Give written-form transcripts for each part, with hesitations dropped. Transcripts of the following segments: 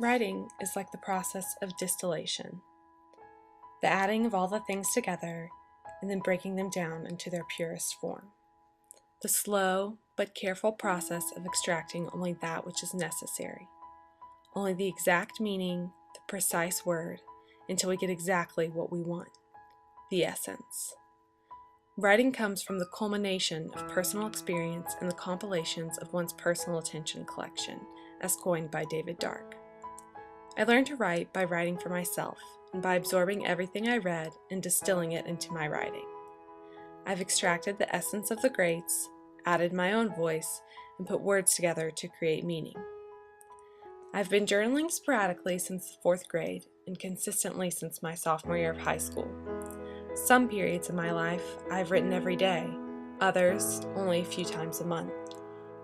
Writing is like the process of distillation, the adding of all the things together and then breaking them down into their purest form. The slow but careful process of extracting only that which is necessary, only the exact meaning, the precise word, until we get exactly what we want, the essence. Writing comes from the culmination of personal experience and the compilations of one's personal attention collection, as coined by David Dark. I learned to write by writing for myself and by absorbing everything I read and distilling it into my writing. I've extracted the essence of the greats, added my own voice, and put words together to create meaning. I've been journaling sporadically since the 4th grade and consistently since my sophomore year of high school. Some periods of my life I've written every day, others only a few times a month.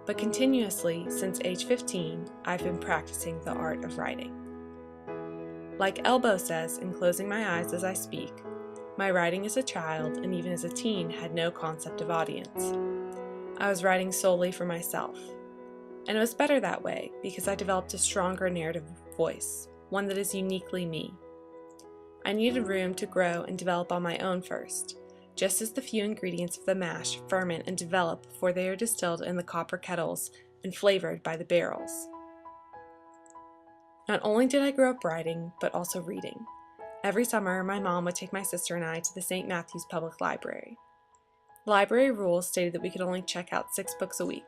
But continuously since age 15, I've been practicing the art of writing. Like Elbow says in Closing My Eyes as I Speak, my writing as a child and even as a teen had no concept of audience. I was writing solely for myself. And it was better that way because I developed a stronger narrative voice, one that is uniquely me. I needed room to grow and develop on my own first, just as the few ingredients of the mash ferment and develop before they are distilled in the copper kettles and flavored by the barrels. Not only did I grow up writing, but also reading. Every summer, my mom would take my sister and I to the St. Matthew's Public Library. Library rules stated that we could only check out 6 books a week.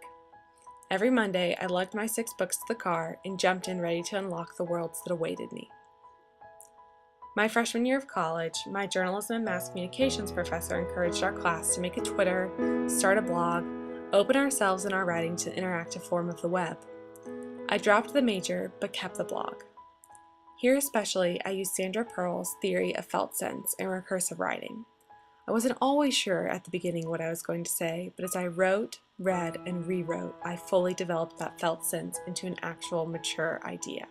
Every Monday, I lugged my 6 books to the car and jumped in ready to unlock the worlds that awaited me. My freshman year of college, my journalism and mass communications professor encouraged our class to make a Twitter, start a blog, open ourselves and our writing to the interactive form of the web. I dropped the major, but kept the blog. Here especially, I used Sandra Pearl's theory of felt sense and recursive writing. I wasn't always sure at the beginning what I was going to say, but as I wrote, read, and rewrote, I fully developed that felt sense into an actual mature idea.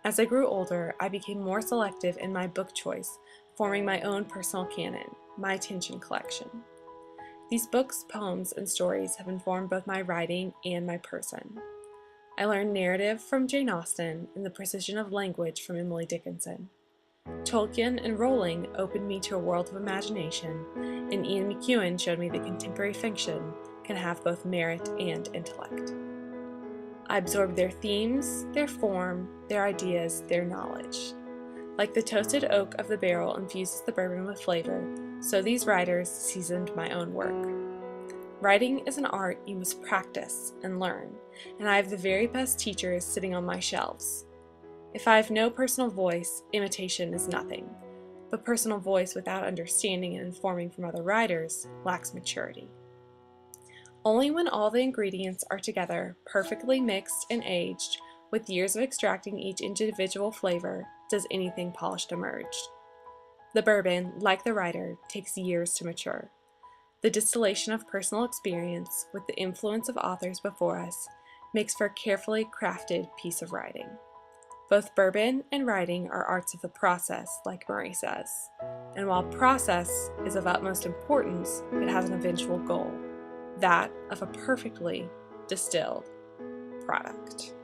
As I grew older, I became more selective in my book choice, forming my own personal canon, my attention collection. These books, poems, and stories have informed both my writing and my person. I learned narrative from Jane Austen and the precision of language from Emily Dickinson. Tolkien and Rowling opened me to a world of imagination, and Ian McEwan showed me that contemporary fiction can have both merit and intellect. I absorbed their themes, their form, their ideas, their knowledge. Like the toasted oak of the barrel infuses the bourbon with flavor, so these writers seasoned my own work. Writing is an art you must practice and learn, and I have the very best teachers sitting on my shelves. If I have no personal voice, imitation is nothing, but personal voice without understanding and informing from other writers lacks maturity. Only when all the ingredients are together, perfectly mixed and aged, with years of extracting each individual flavor, does anything polished emerge. The bourbon, like the writer, takes years to mature. The distillation of personal experience, with the influence of authors before us, makes for a carefully crafted piece of writing. Both bourbon and writing are arts of the process, like Murray says. And while process is of utmost importance, it has an eventual goal, that of a perfectly distilled product.